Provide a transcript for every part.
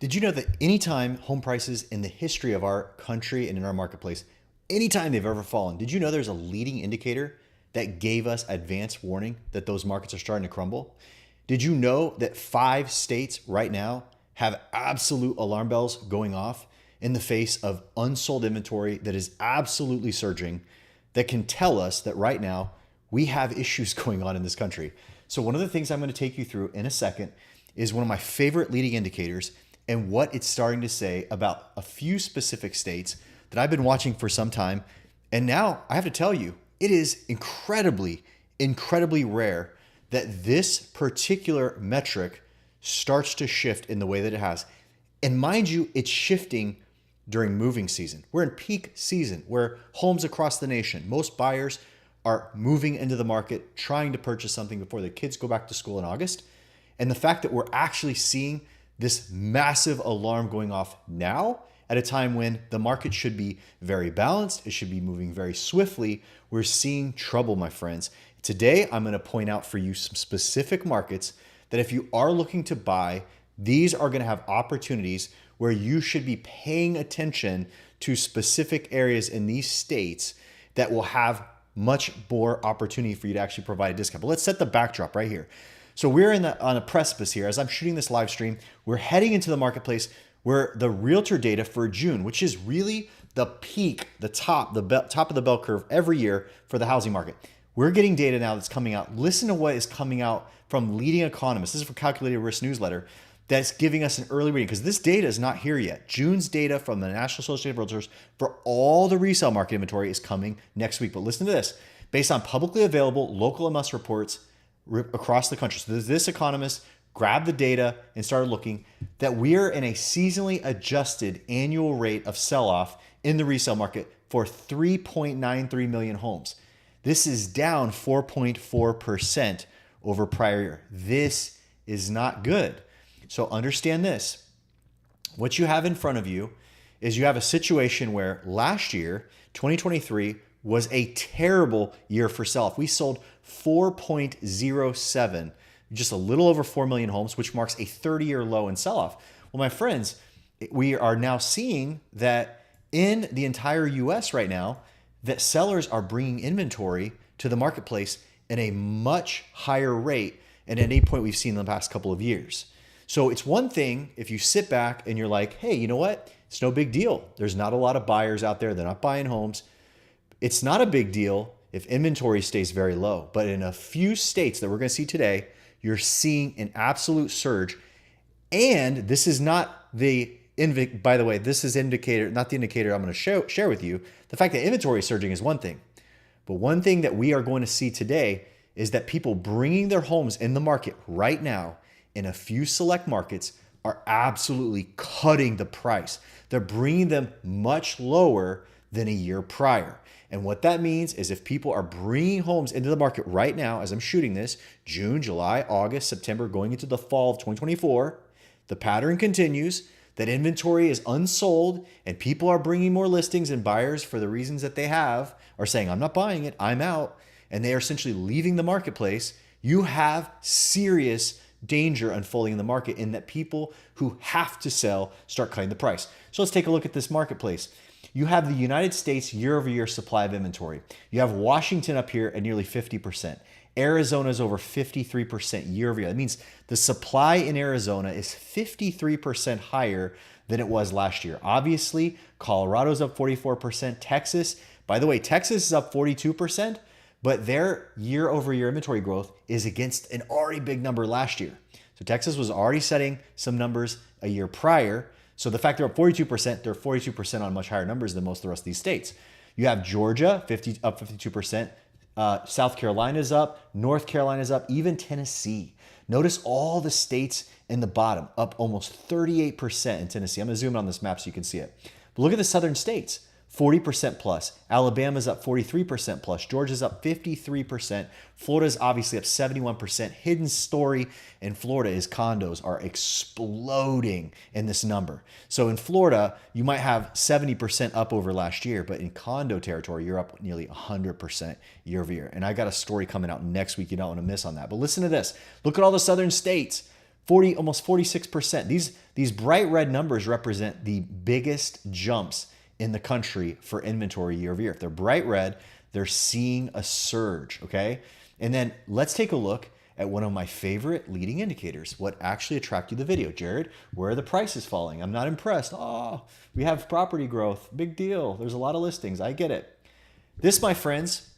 Did you know that anytime home prices in the history of our country and in our marketplace, anytime they've ever fallen, did you know there's a leading indicator that gave us advance warning that those markets are starting to crumble? Did you know that 5 states right now have absolute alarm bells going off in the face of unsold inventory that is absolutely surging, that can tell us that right now we have issues going on in this country? So one of the things I'm going to take you through in a second is one of my favorite leading indicators and what it's starting to say about a few specific states that I've been watching for some time. And now I have to tell you, it is incredibly, incredibly rare that this particular metric starts to shift in the way that it has. And mind you, it's shifting during moving season. We're in peak season where homes across the nation, most buyers are moving into the market, trying to purchase something before the kids go back to school in August. And the fact that we're actually seeing this massive alarm going off now at a time when the market should be very balanced, it should be moving very swiftly, we're seeing trouble, my friends. Today, I'm going to point out for you some specific markets that if you are looking to buy, these are going to have opportunities where you should be paying attention to specific areas in these states that will have much more opportunity for you to actually provide a discount. But let's set the backdrop right here. So we're on a precipice here. As I'm shooting this live stream, we're heading into the marketplace where the realtor data for June, which is really the peak, the top of the bell curve every year for the housing market. We're getting data now that's coming out. Listen to what is coming out from leading economists. This is from Calculated Risk Newsletter that's giving us an early reading because this data is not here yet. June's data from the National Association of Realtors for all the resale market inventory is coming next week. But listen to this. Based on publicly available local MLS reports across the country. So this economist grabbed the data and started looking that we're in a seasonally adjusted annual rate of sell-off in the resale market for 3.93 million homes. This is down 4.4% over prior year. This is not good. So understand this. What you have in front of you is you have a situation where last year, 2023, was a terrible year for sell-off. We sold 4.07, just a little over 4 million homes, which marks a 30-year low in sell-off. Well, my friends, we are now seeing that in the entire US right now, that sellers are bringing inventory to the marketplace at a much higher rate and at any point we've seen in the past couple of years. So it's one thing if you sit back and you're like, hey, you know what? It's no big deal. There's not a lot of buyers out there. They're not buying homes. It's not a big deal if inventory stays very low. But in a few states that we're going to see today, you're seeing an absolute surge. And this is not by the way, this is not the indicator I'm going to share with you. The fact that inventory is surging is one thing. But one thing that we are going to see today is that people bringing their homes in the market right now in a few select markets are absolutely cutting the price. They're bringing them much lower than a year prior. And what that means is if people are bringing homes into the market right now, as I'm shooting this, June, July, August, September, going into the fall of 2024, the pattern continues that inventory is unsold and people are bringing more listings and buyers for the reasons that they have are saying, I'm not buying it, I'm out. And they are essentially leaving the marketplace. You have serious danger unfolding in the market in that people who have to sell start cutting the price. So let's take a look at this marketplace. You have the United States year-over-year supply of inventory. You have Washington up here at nearly 50%. Arizona is over 53% year-over-year. That means the supply in Arizona is 53% higher than it was last year. Obviously, Colorado's up 44%. Texas, by the way, Texas is up 42%, but their year-over-year inventory growth is against an already big number last year. So Texas was already setting some numbers a year prior. So the fact they're up 42%, they're 42% on much higher numbers than most of the rest of these states. You have Georgia up 52%, South Carolina's up, North Carolina's up, even Tennessee. Notice all the states in the bottom up almost 38% in Tennessee. I'm going to zoom in on this map so you can see it. But look at the southern states. 40% plus. Alabama's up 43% plus. Georgia's up 53%. Florida's obviously up 71%. Hidden story in Florida is condos are exploding in this number. So in Florida, you might have 70% up over last year, but in condo territory, you're up nearly 100% year over year. And I got a story coming out next week you don't want to miss on that. But listen to this. Look at all the southern states. almost 46%. These bright red numbers represent the biggest jumps in the country for inventory year over year. If they're bright red, they're seeing a surge, okay? And then let's take a look at one of my favorite leading indicators, what actually attracted the video. Jared, where are the prices falling? I'm not impressed. Oh, we have property growth, big deal. There's a lot of listings, I get it. This, my friends,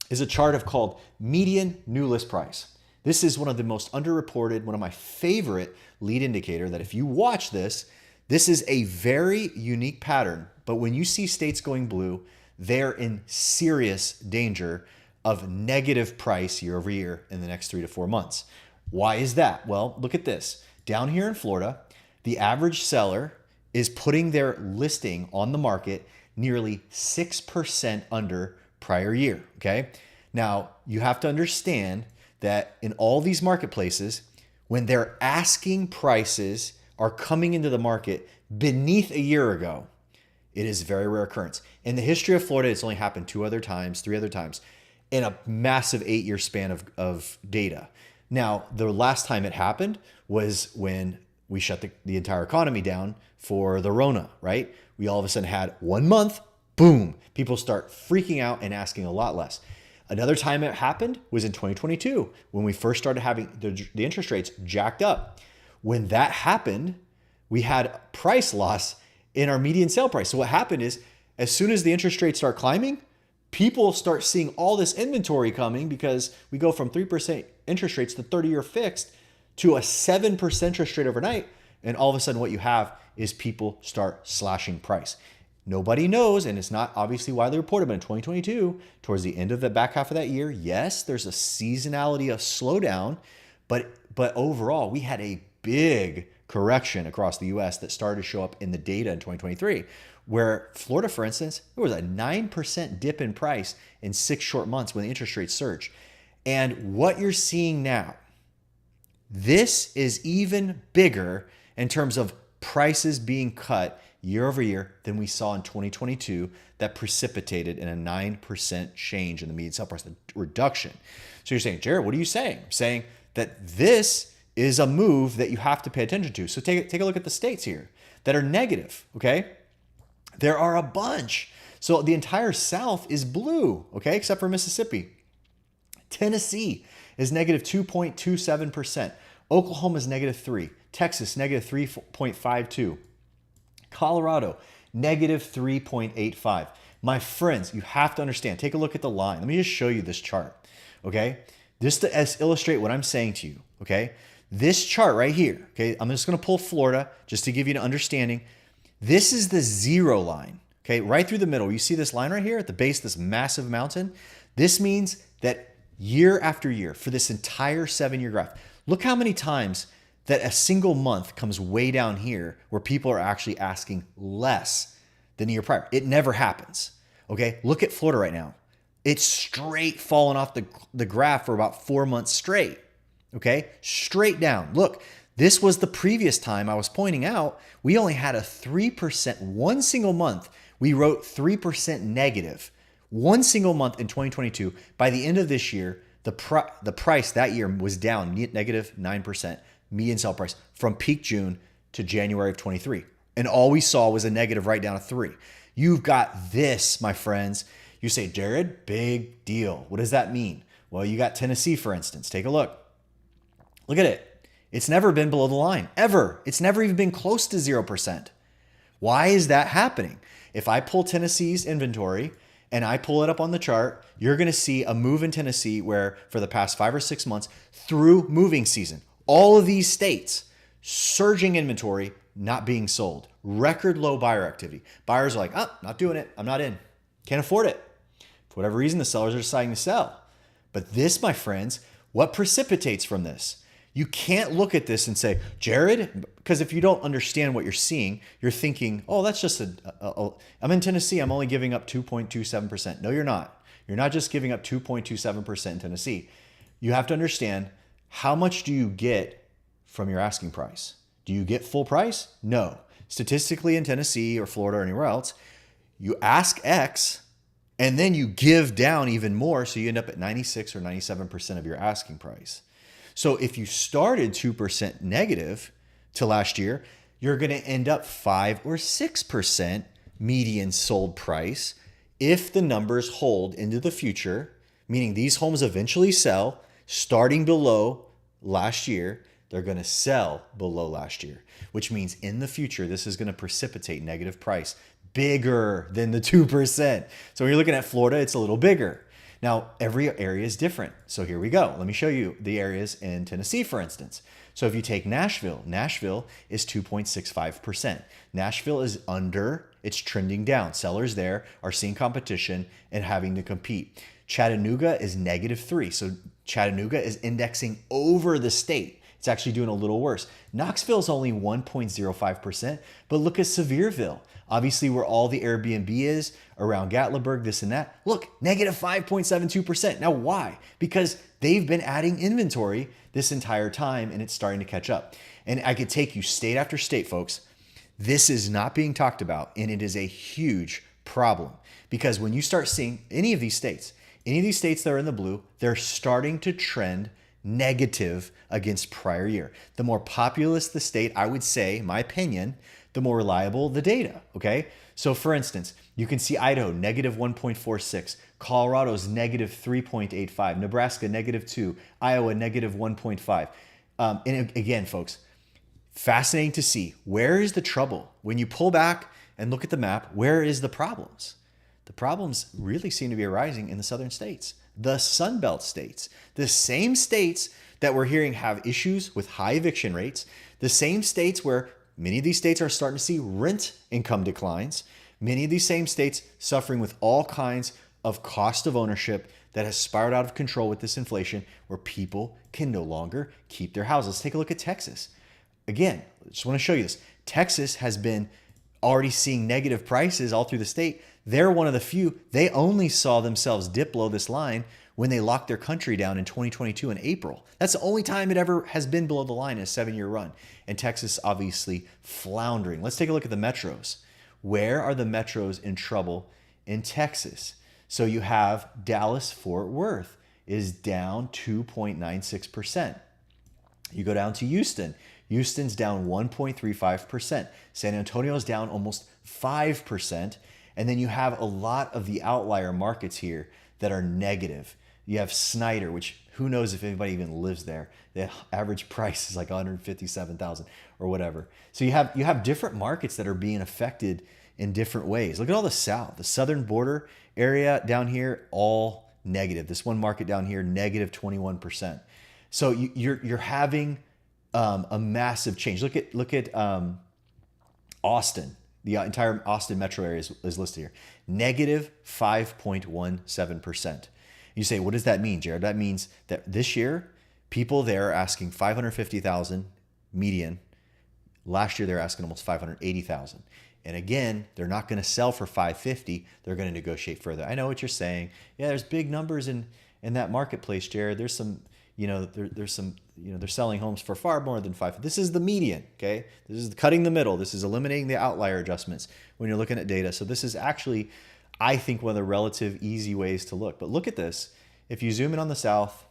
is a chart of called median new list price. This is one of the most underreported, one of my favorite lead indicator that if you watch this, this is a very unique pattern. But when you see states going blue, they're in serious danger of negative price year over year in the next 3 to 4 months. Why is that? Well, look at this. Down here in Florida, the average seller is putting their listing on the market nearly 6% under prior year, okay? Now, you have to understand that in all these marketplaces, when their asking prices are coming into the market beneath a year ago, it is a very rare occurrence. In the history of Florida, it's only happened 3 other times in a massive 8-year span of data. Now, the last time it happened was when we shut the entire economy down for the Rona, right? We all of a sudden had 1 month, boom, people start freaking out and asking a lot less. Another time it happened was in 2022 when we first started having the interest rates jacked up. When that happened, we had price loss in our median sale price. So what happened is as soon as the interest rates start climbing, people start seeing all this inventory coming because we go from 3% interest rates to 30-year fixed to a 7% interest rate overnight. And all of a sudden what you have is people start slashing price. Nobody knows, and it's not obviously widely reported, but in 2022, towards the end of the back half of that year, yes, there's a seasonality of slowdown, but overall, we had a big correction across the US that started to show up in the data in 2023, where Florida, for instance, there was a 9% dip in price in 6 short months when the interest rates surged. And what you're seeing now, this is even bigger in terms of prices being cut year over year than we saw in 2022 that precipitated in a 9% change in the median sale price, the reduction. So you're saying, Jared, what are you saying? I'm saying that this is a move that you have to pay attention to. So take a look at the states here that are negative, okay? There are a bunch. So the entire South is blue, okay, except for Mississippi. Tennessee is negative 2.27%. Oklahoma is negative 3. Texas, negative 3.52. Colorado, negative 3.85. My friends, you have to understand. Take a look at the line. Let me just show you this chart, okay? Just to illustrate what I'm saying to you, okay? This chart right here, okay? I'm just going to pull Florida just to give you an understanding. This is the zero line, okay? Right through the middle. You see this line right here at the base of this massive mountain? This means that year after year for this entire 7-year graph, look how many times that a single month comes way down here where people are actually asking less than the year prior. It never happens, okay? Look at Florida right now. It's straight falling off the graph for about 4 months straight, okay? Straight down. Look, this was the previous time I was pointing out, we only had a 3%, one single month, we wrote 3% negative. One single month in 2022. By the end of this year, the price that year was down negative 9%. Median sale price from peak June to January of 23. And all we saw was a negative right down to 3. You've got this, my friends. You say, Jared, big deal. What does that mean? Well, you got Tennessee, for instance. Take a look. Look at it. It's never been below the line, ever. It's never even been close to 0%. Why is that happening? If I pull Tennessee's inventory and I pull it up on the chart, you're going to see a move in Tennessee where for the past 5 or 6 months through moving season, all of these states, surging inventory, not being sold. Record low buyer activity. Buyers are like, oh, not doing it. I'm not in. Can't afford it. For whatever reason, the sellers are deciding to sell. But this, my friends, what precipitates from this? You can't look at this and say, Jared, because if you don't understand what you're seeing, you're thinking, oh, that's just I'm in Tennessee. I'm only giving up 2.27%. No, you're not. You're not just giving up 2.27% in Tennessee. You have to understand, how much do you get from your asking price? Do you get full price? No. Statistically in Tennessee or Florida or anywhere else, you ask X and then you give down even more, so you end up at 96 or 97% of your asking price. So if you started 2% negative to last year, you're going to end up 5 or 6% median sold price if the numbers hold into the future, meaning these homes eventually sell starting below last year. They're going to sell below last year, which means in the future, this is going to precipitate negative price bigger than the 2%. So when you're looking at Florida, it's a little bigger. Now, every area is different. So here we go. Let me show you the areas in Tennessee, for instance. So if you take Nashville, Nashville is 2.65%. Nashville is under, it's trending down. Sellers there are seeing competition and having to compete. Chattanooga is -3. So Chattanooga is indexing over the state. It's actually doing a little worse. Knoxville is only 1.05%, but look at Sevierville. Obviously, where all the Airbnb is, around Gatlinburg, this and that. Look, -5.72%. Now, why? Because they've been adding inventory this entire time, and it's starting to catch up. And I could take you state after state, folks. This is not being talked about, and it is a huge problem. Because when you start seeing any of these states that are in the blue, they're starting to trend negative against prior year. The more populous the state, I would say, my opinion, the more reliable the data, okay? So for instance, you can see Idaho, -1.46, Colorado's -3.85, Nebraska, -2, Iowa, -1.5. And again, folks, fascinating to see where is the trouble. When you pull back and look at the map, where is the problems? The problems really seem to be arising in the southern states, the Sun Belt states, the same states that we're hearing have issues with high eviction rates, the same states where many of these states are starting to see rent income declines, many of these same states suffering with all kinds of cost of ownership that has spiraled out of control with this inflation where people can no longer keep their houses. Let's take a look at Texas. Again, I just want to show you this. Texas has been already seeing negative prices all through the state. They're one of the few. They only saw themselves dip below this line when they locked their country down in 2022 in April. That's the only time it ever has been below the line in a 7-year run. And Texas obviously floundering. Let's take a look at the metros. Where are the metros in trouble in Texas? So you have Dallas-Fort Worth is down 2.96%. You go down to Houston. Houston's down 1.35%. San Antonio's down almost 5%. And then you have a lot of the outlier markets here that are negative. You have Snyder, which who knows if anybody even lives there. The average price is like $157,000 or whatever. So you have different markets that are being affected in different ways. Look at all the south, the southern border area down here, all negative. This one market down here, -21%. So you're having a massive change. Look at Austin. The entire Austin metro area is listed here. -5.17%. You say, what does that mean, Jared? That means that this year, people there are asking $550,000 median. Last year, they're asking almost $580,000. And again, they're not going to sell for $550. They're going to negotiate further. I know what you're saying. Yeah, there's big numbers in that marketplace, Jared. There's some, there's some, they're selling homes for far more than $550. This is the median, okay? This is cutting the middle. This is eliminating the outlier adjustments when you're looking at data. So this is actually, I think, one of the relative easy ways to look. But look at this. If you zoom in on the south,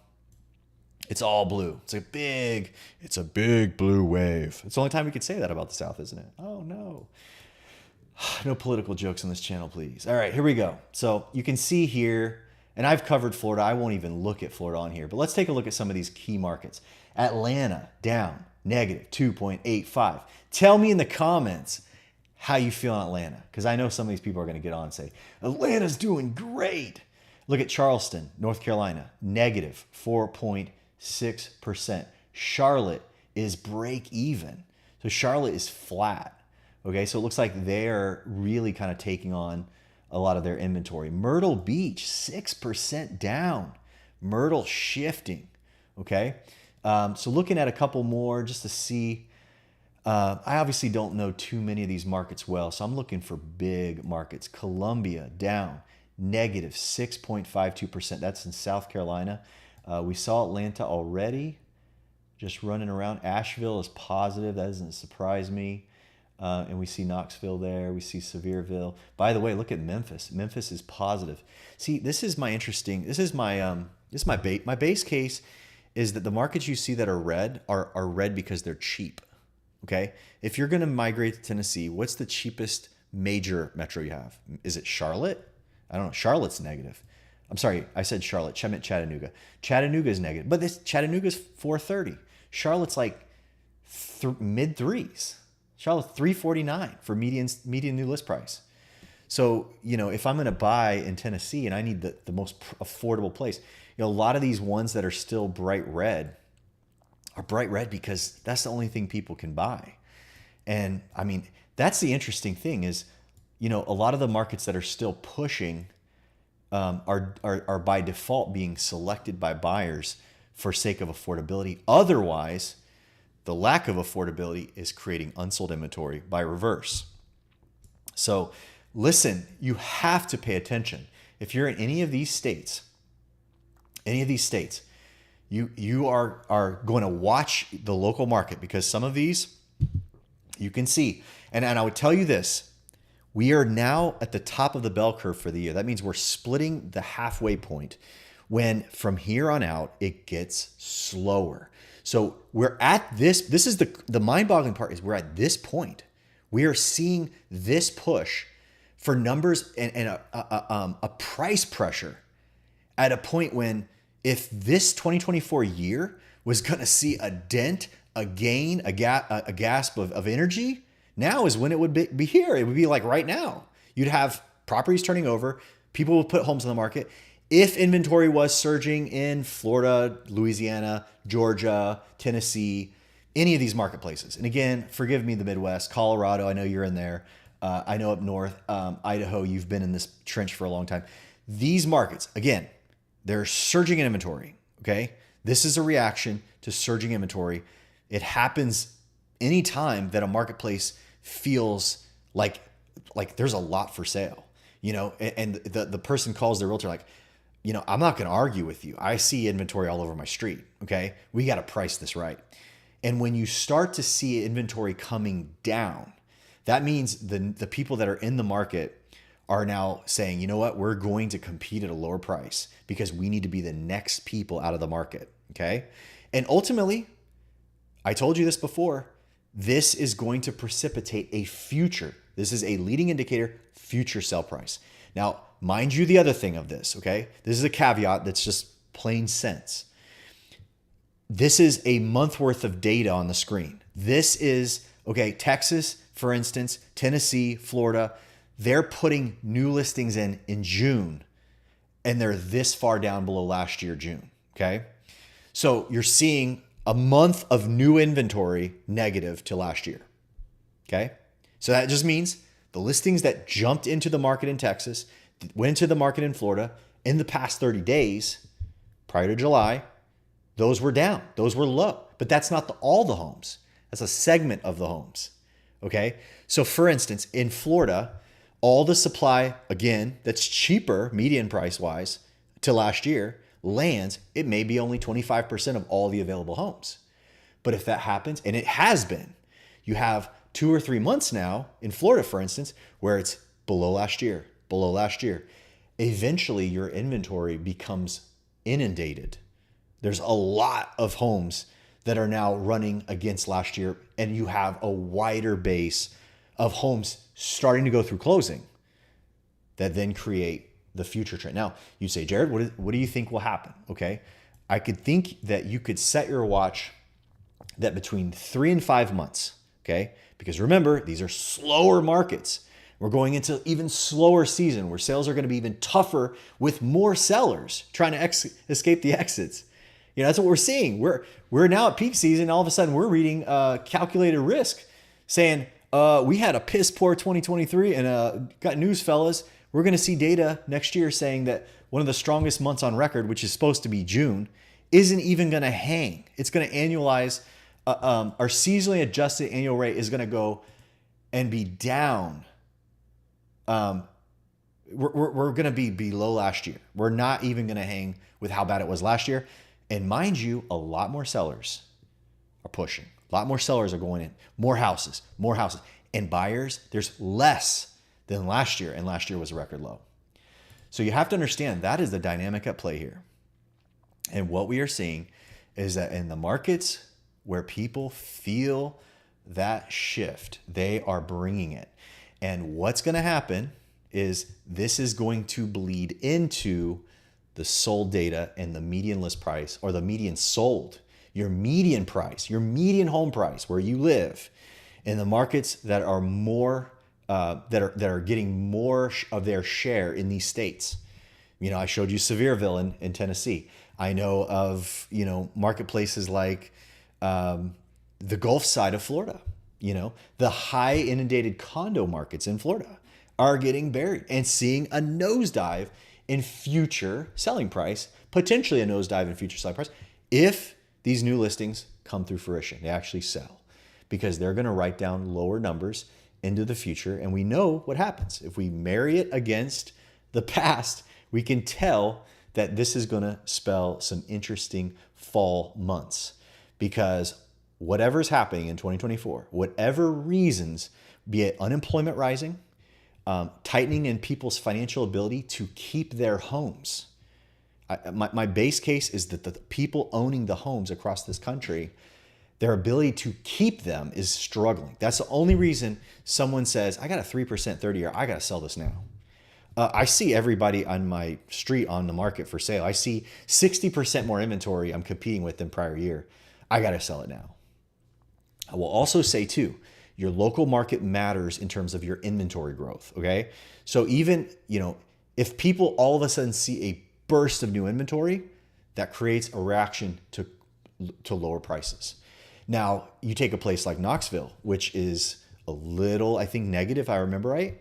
it's all blue. It's a big blue wave. It's the only time we could say that about the south, isn't it? Oh, no. No political jokes on this channel, please. All right, here we go. So you can see here, and I've covered Florida. I won't even look at Florida on here, but let's take a look at some of these key markets. Atlanta down, -2.85. Tell me in the comments how you feel in Atlanta, because I know some of these people are going to get on and say, Atlanta's doing great. Look at Charleston, North Carolina, -4.6%. Charlotte is break even. So Charlotte is flat. Okay, so it looks like they're really kind of taking on a lot of their inventory. Myrtle Beach, 6% down. Myrtle shifting, okay? So looking at a couple more just to see. I obviously don't know too many of these markets well, so I'm looking for big markets. Columbia down, -6.52%. That's in South Carolina. We saw Atlanta already, just running around. Asheville is positive. That doesn't surprise me. And we see Knoxville there. We see Sevierville. By the way, look at Memphis. Memphis is positive. See, this is my base case is that the markets you see that are red are red because they're cheap. Okay. If you're going to migrate to Tennessee, what's the cheapest major metro you have? Is it Charlotte? I don't know. Charlotte's negative. I'm sorry. I said Charlotte. I meant Chattanooga. Chattanooga is negative, but this Chattanooga is 430. Charlotte's like mid threes. Charlotte's 349 for median new list price. So, if I'm going to buy in Tennessee and I need the most affordable place, a lot of these ones that are still bright red are bright red because that's the only thing people can buy. And I mean, that's the interesting thing is, a lot of the markets that are still pushing are by default being selected by buyers for sake of affordability. Otherwise, the lack of affordability is creating unsold inventory by reverse. So listen, you have to pay attention. If you're in any of these states, you are going to watch the local market because some of these you can see. And I would tell you this, we are now at the top of the bell curve for the year. That means we're splitting the halfway point when from here on out, it gets slower. So we're at this is the mind-boggling part is we're at this point. We are seeing this push for numbers and a price pressure at a point when if this 2024 year was going to see a dent, a gain, a gasp of energy, now is when it would be here. It would be like right now. You'd have properties turning over. People will put homes on the market. If inventory was surging in Florida, Louisiana, Georgia, Tennessee, any of these marketplaces. And again, forgive me, the Midwest, Colorado, I know you're in there. I know up north, Idaho, you've been in this trench for a long time. These markets, again, they're surging in inventory, okay? This is a reaction to surging inventory. It happens anytime that a marketplace feels like there's a lot for sale, and the person calls their realtor like, I'm not going to argue with you. I see inventory all over my street, okay? We got to price this right. And when you start to see inventory coming down, that means the people that are in the market are now saying, you know what, we're going to compete at a lower price because we need to be the next people out of the market, okay? And ultimately, I told you this before, this is going to precipitate a future. This is a leading indicator, future sell price. Now, mind you, the other thing of this, okay? This is a caveat that's just plain sense. This is a month worth of data on the screen. This is, okay, Texas, for instance, Tennessee, Florida, they're putting new listings in June, and they're this far down below last year, June, okay? So you're seeing a month of new inventory negative to last year, okay? So that just means the listings that jumped into the market in Texas, went into the market in Florida in the past 30 days prior to July, those were down, those were low. But that's not all the homes. That's a segment of the homes, okay? So for instance, in Florida, all the supply, again, that's cheaper, median price-wise, to last year, lands, it may be only 25% of all the available homes. But if that happens, and it has been, you have 2 or 3 months now in Florida, for instance, where it's below last year. Eventually your inventory becomes inundated. There's a lot of homes that are now running against last year, and you have a wider base of homes starting to go through closing that then create the future trend. Now, you say, Jared, what do you think will happen? Okay, I could think that you could set your watch that between 3 and 5 months, okay? Because remember, these are slower markets. We're going into even slower season where sales are going to be even tougher with more sellers trying to escape the exits. That's what we're seeing. We're now at peak season. All of a sudden, we're reading calculated risk saying we had a piss poor 2023, and got news, fellas. We're going to see data next year saying that one of the strongest months on record, which is supposed to be June, isn't even going to hang. It's going to annualize. Our seasonally adjusted annual rate is going to go and be down. We're going to be below last year. We're not even going to hang with how bad it was last year. And mind you, a lot more sellers are pushing. A lot more sellers are going in. More houses. And buyers, there's less than last year. And last year was a record low. So you have to understand that is the dynamic at play here. And what we are seeing is that in the markets where people feel that shift, they are bringing it. And what's going to happen is this is going to bleed into the sold data and the median list price, or the median sold, your median price, your median home price where you live, in the markets that are more that are getting more of their share in these states. You know, I showed you Sevierville in Tennessee. I know of, you know, marketplaces like the Gulf side of Florida. You know, the high inundated condo markets in Florida are getting buried and seeing a nosedive in future selling price, potentially a nosedive in future selling price, if these new listings come through fruition, they actually sell, because they're going to write down lower numbers into the future. And we know what happens. If we marry it against the past, we can tell that this is going to spell some interesting fall months, because whatever's happening in 2024, whatever reasons, be it unemployment rising, tightening in people's financial ability to keep their homes. My base case is that the people owning the homes across this country, their ability to keep them is struggling. That's the only reason someone says, I got a 3% 30-year, I got to sell this now. I see everybody on my street on the market for sale. I see 60% more inventory I'm competing with than prior year. I got to sell it now. I will also say too, your local market matters in terms of your inventory growth, okay? So even, you know, if people all of a sudden see a burst of new inventory, that creates a reaction to lower prices. Now, you take a place like Knoxville, which is a little, I think, negative, if I remember right.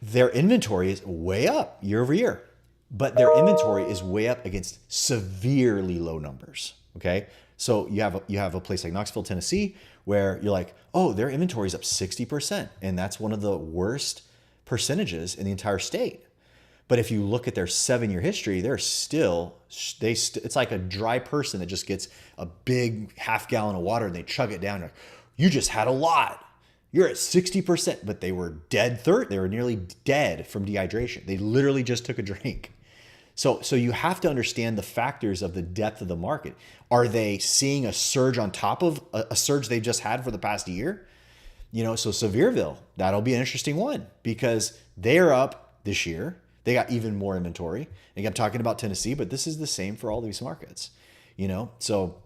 Their inventory is way up year over year, but their inventory is way up against severely low numbers, okay? So you have a place like Knoxville, Tennessee, where you're like, oh, their inventory is up 60%. And that's one of the worst percentages in the entire state. But if you look at their 7-year history, it's like a dry person that just gets a big half gallon of water and they chug it down. You just had a lot. You're at 60%, but they were dead they were nearly dead from dehydration. They literally just took a drink. So you have to understand the factors of the depth of the market. Are they seeing a surge on top of a surge they just had for the past year? You know, so Sevierville, that'll be an interesting one, because they're up this year. They got even more inventory. And I'm talking about Tennessee, but this is the same for all these markets. You know, so,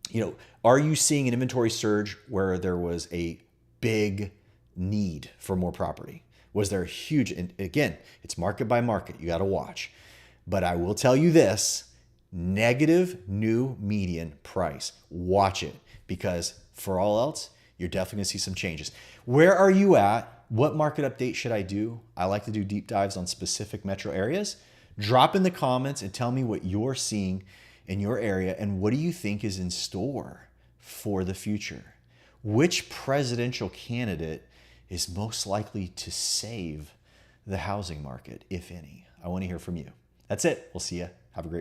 you know, are you seeing an inventory surge where there was a big need for more property? Was there a huge, and again, it's market by market. You got to watch. But I will tell you this, negative new median price. Watch it, because for all else, you're definitely going to see some changes. Where are you at? What market update should I do? I like to do deep dives on specific metro areas. Drop in the comments and tell me what you're seeing in your area, and what do you think is in store for the future? Which presidential candidate is most likely to save the housing market, if any? I want to hear from you. That's it. We'll see you